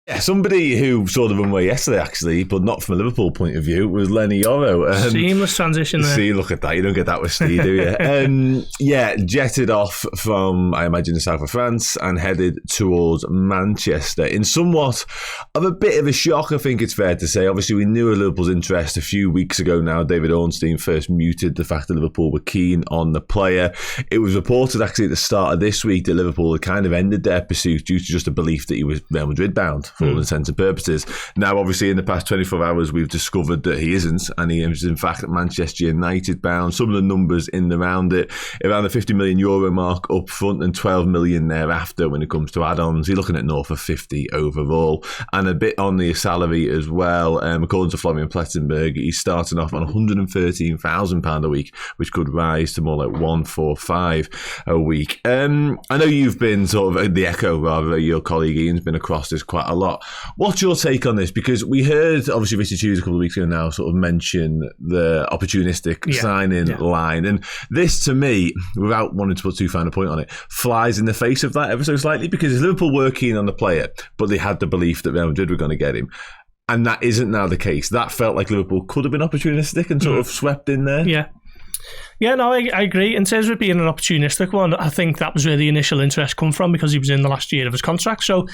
Yeah, somebody who saw the runway yesterday, actually, but not from a Liverpool point of view, was Leny Yoro. Seamless transition there. See, look at that. You don't get that with Steve, do you? Yeah, jetted off from, I imagine, the south of France and headed towards Manchester in somewhat of a bit of a shock, I think it's fair to say. Obviously, we knew of Liverpool's interest a few weeks ago now. David Ornstein first muted the fact that Liverpool were keen on the player. It was reported, actually, at the start of this week that Liverpool had kind of ended their pursuit due to just a belief that he was Real Madrid bound, for all intents and purposes. Now, obviously, in the past 24 hours, we've discovered that he isn't, and he is, in fact, Manchester United bound. Some of the numbers in around the €50 million mark up front and 12 million thereafter when it comes to add-ons. You're looking at north of 50 overall, and a bit on the salary as well. According to Florian Plettenberg, he's starting off on £113,000 a week, which could rise to more like 145 a week. I know you've been sort of the Echo, rather, your colleague Ian's been across this quite a lot. What's your take on this? Because we heard, obviously, Richard Hughes a couple of weeks ago now sort of mention the opportunistic signing line. And this, to me, without wanting to put too fine a point on it, flies in the face of that ever so slightly, because Liverpool were keen on the player, but they had the belief that Real Madrid were going to get him. And that isn't now the case. That felt like Liverpool could have been opportunistic and sort of swept in there. Yeah, no, I agree. In terms of it being an opportunistic one, I think that was where the initial interest come from, because he was in the last year of his contract. So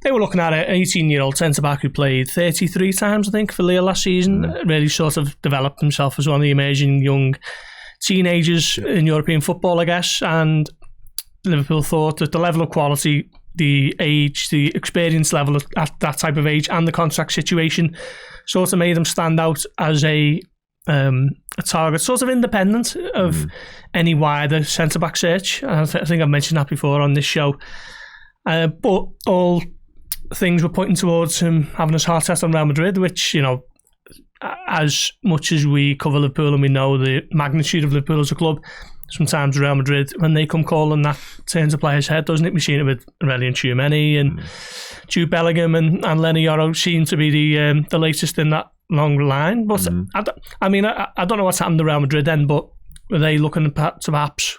they were looking at an 18-year-old centre-back who played 33 times, I think, for Lille last season. Really sort of developed himself as one of the emerging young teenagers in European football, I guess. And Liverpool thought that the level of quality, the age, the experience level at that type of age, and the contract situation sort of made him stand out as a target, sort of independent of any wider centre-back search. I think I've mentioned that before on this show. But all things were pointing towards him having his heart set on Real Madrid, which, you know, as much as we cover Liverpool and we know the magnitude of Liverpool as a club, sometimes Real Madrid, when they come calling, that turns a player's head, doesn't it? We've seen it with Aurelien Tchouameni and Jude Bellingham and Leny Yoro seem to be the latest in that long line. But I don't know what's happened to Real Madrid then, but were they looking to perhaps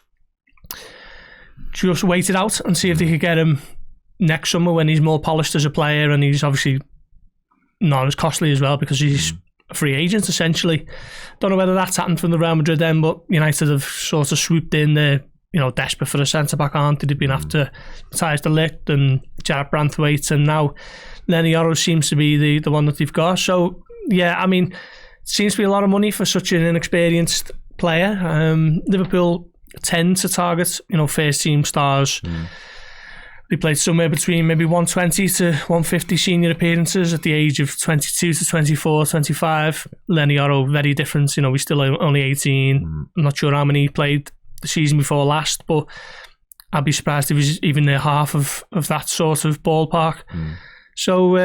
just wait it out and see if they could get him next summer when he's more polished as a player, and he's obviously not as costly as well because he's a free agent essentially. Don't know whether that's happened from the Real Madrid then, but United have sort of swooped in there, you know, desperate for a centre-back, aren't they? They've been after Matthijs de Ligt and Jarrett Branthwaite, and now Leny Yoro seems to be the one that they've got. So yeah, I mean, it seems to be a lot of money for such an inexperienced player. Liverpool tend to target, you know, first team stars. He played somewhere between maybe 120 to 150 senior appearances at the age of 22 to 24, 25. Leny Yoro, very different. You know, he's still only 18. I'm not sure how many he played the season before last, but I'd be surprised if he's even near half of that sort of ballpark. So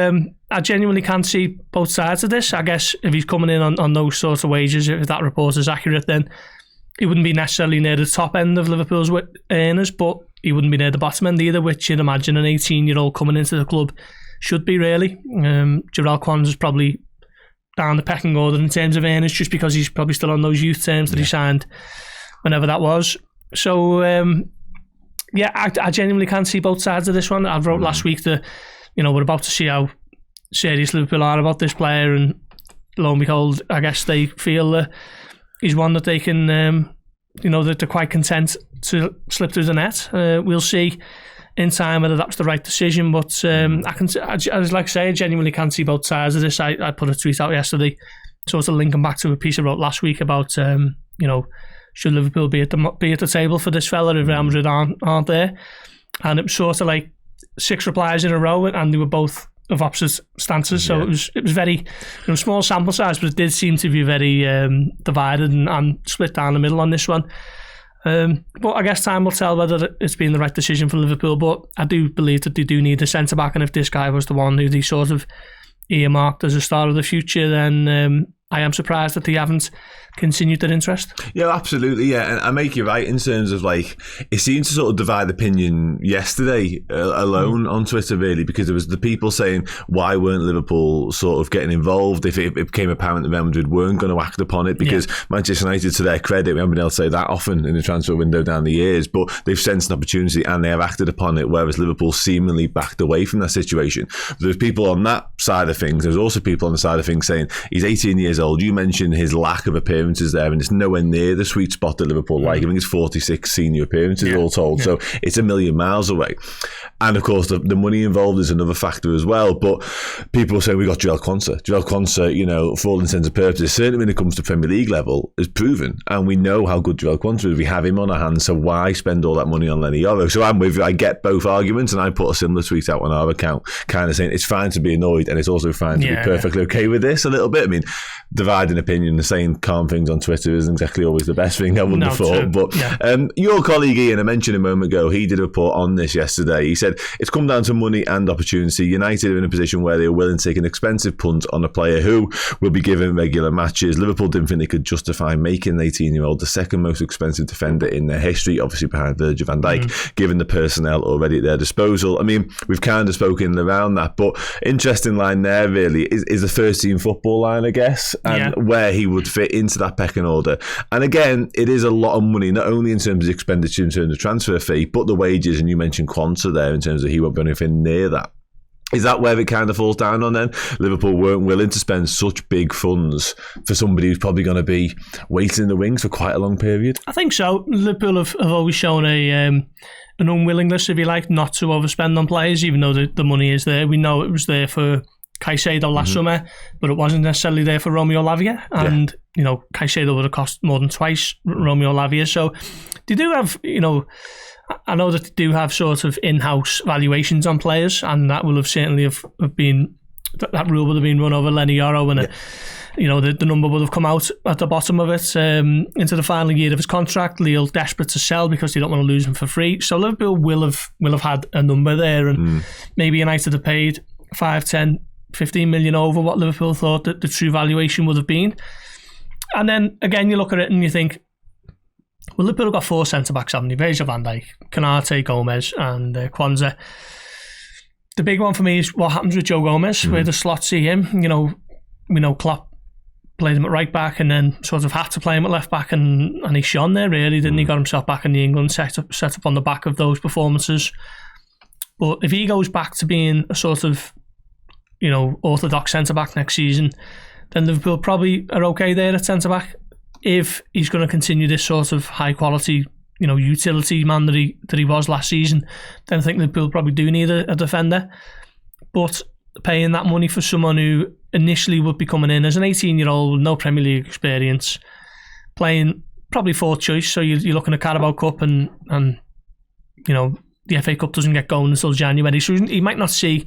I genuinely can see both sides of this. I guess if he's coming in on those sorts of wages, if that report is accurate, then he wouldn't be necessarily near the top end of Liverpool's earners, but he wouldn't be near the bottom end either, which you'd imagine an 18-year-old coming into the club should be, really. Jarell Quansah's probably down the pecking order in terms of earners, just because he's probably still on those youth terms that he signed whenever that was. So, I genuinely can see both sides of this one. I wrote last week that, you know, we're about to see how serious Liverpool are about this player, and lo and behold, I guess they feel that he's one that they can, you know, that they're quite content to slip through the net. We'll see in time whether that's the right decision, but I genuinely can see both sides of this. I put a tweet out yesterday, sort of linking back to a piece I wrote last week about, you know, should Liverpool be at the table for this fella if Real Madrid aren't there? And it was sort of like 6 replies in a row, and they were both of opposite stances. So it was very, you know, small sample size, but it did seem to be very divided and split down the middle on this one. But I guess time will tell whether it's been the right decision for Liverpool. But I do believe that they do need a centre back, and if this guy was the one who they sort of earmarked as a star of the future, then I am surprised that they haven't continued their interest. Yeah, absolutely. Yeah, and I make you right in terms of like it seemed to sort of divide opinion yesterday alone on Twitter, really, because there was the people saying why weren't Liverpool sort of getting involved if it became apparent that Real Madrid weren't going to act upon it, because Manchester United, to their credit, we haven't been able to say that often in the transfer window down the years, but they've sensed an opportunity and they have acted upon it, whereas Liverpool seemingly backed away from that situation. There's people on that side of things. There's also people on the side of things saying he's 18 years old. You mentioned his lack of appearances there, and it's nowhere near the sweet spot that Liverpool like. I think it's 46 senior appearances all told, so it's a million miles away. And of course the money involved is another factor as well, but people say we got Joel Quansah, you know, for all intents and purposes, certainly when it comes to Premier League level, is proven, and we know how good Joel Quansah is. We have him on our hands, so why spend all that money on Leny Yoro? So I'm with you. I get both arguments, and I put a similar tweet out on our account kind of saying it's fine to be annoyed and it's also fine to be perfectly okay with this a little bit. I mean, dividing opinion and saying calm things on Twitter isn't exactly always the best thing, I wouldn't have thought. But your colleague Ian, I mentioned a moment ago, he did a report on this yesterday. He said it's come down to money and opportunity. United are in a position where they are willing to take an expensive punt on a player who will be given regular matches. Liverpool didn't think they could justify making the 18-year-old the second most expensive defender in their history, obviously behind Virgil van Dijk, given the personnel already at their disposal. I mean, we've kind of spoken around that, but interesting line there really is the first team football line, I guess, and where he would fit into that pecking order. And again, it is a lot of money, not only in terms of expenditure in terms of transfer fee, but the wages, and you mentioned Quansah there in terms of he won't be anything near that. Is that where it kind of falls down on then? Liverpool weren't willing to spend such big funds for somebody who's probably going to be waiting in the wings for quite a long period? I think so. Liverpool have always shown an unwillingness, if you like, not to overspend on players, even though the money is there. We know it was there for Caicedo last summer, but it wasn't necessarily there for Romeo Lavia, and you know, Caicedo would have cost more than twice Romeo Lavia. So they do have, you know, I know that they do have sort of in-house valuations on players, and that will have certainly have been, that rule would have been run over Leny Yoro, and you know, the number would have come out at the bottom of it into the final year of his contract. Lille desperate to sell because they don't want to lose him for free. So Liverpool will have had a number there, and maybe United have paid 5, 10, 15 million over what Liverpool thought that the true valuation would have been. And then again, you look at it and you think, well, Liverpool have got 4 centre-backs, haven't they? Virgil van Dijk, Konate, Gomez and Quansah. The big one for me is what happens with Joe Gomez, where the slot see him. You know, we know Klopp played him at right back and then sort of had to play him at left back, and he shone there really, didn't he? Got himself back in the England set up on the back of those performances. But if he goes back to being a sort of, you know, orthodox centre-back next season, then Liverpool probably are okay there at centre-back. If he's going to continue this sort of high-quality, you know, utility man that he was last season, then I think Liverpool probably do need a defender. But paying that money for someone who initially would be coming in as an 18-year-old with no Premier League experience, playing probably fourth choice, so you're looking at Carabao Cup and you know, the FA Cup doesn't get going until January, so he might not see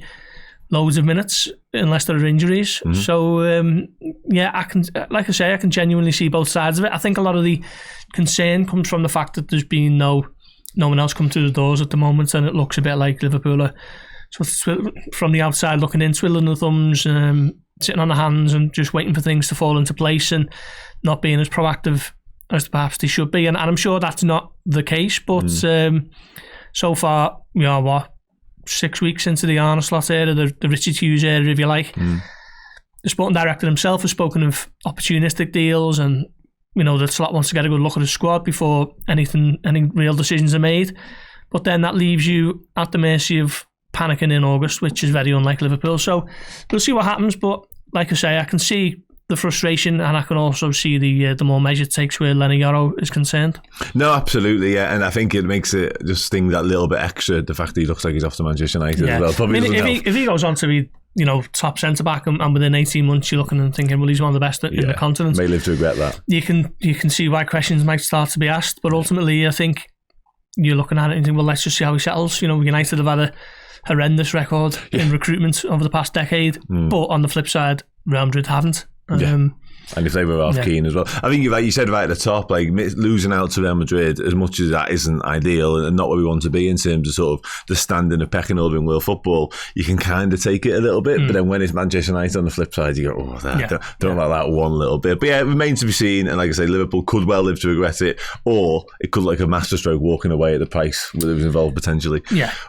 loads of minutes unless there are injuries. So I can, like I say, I can genuinely see both sides of it. I think a lot of the concern comes from the fact that there's been no one else come through the doors at the moment, and it looks a bit like Liverpool are from the outside looking in, twiddling the thumbs, sitting on the hands and just waiting for things to fall into place and not being as proactive as perhaps they should be. And I'm sure that's not the case, but so far we are 6 weeks into the Arne Slot era, the Richard Hughes era, if you like. The sporting director himself has spoken of opportunistic deals, and you know, the Slot wants to get a good look at his squad before any real decisions are made. But then that leaves you at the mercy of panicking in August, which is very unlike Liverpool. So we'll see what happens. But like I say, I can see the frustration, and I can also see the more measured takes where Leny Yoro is concerned. No, absolutely, yeah, and I think it makes it just sting that little bit extra, the fact that he looks like he's off to Manchester United as well. Probably, I mean, if he goes on to be, you know, top centre back, and within 18 months you're looking and thinking, well, he's one of the best in the continent. May live to regret that. You can see why questions might start to be asked, but ultimately, I think you're looking at it and think, well, let's just see how he settles. You know, United have had a horrendous record in recruitment over the past decade, but on the flip side, Real Madrid haven't. And if they were half keen as well. I think like you said right at the top, like losing out to Real Madrid, as much as that isn't ideal and not where we want to be in terms of sort of the standing of pecking order in world football, you can kind of take it a little bit. But then when it's Manchester United on the flip side, you go, don't like that one little bit. But yeah, it remains to be seen. And like I say, Liverpool could well live to regret it, or it could look like a masterstroke walking away at the price that was involved potentially. Yeah.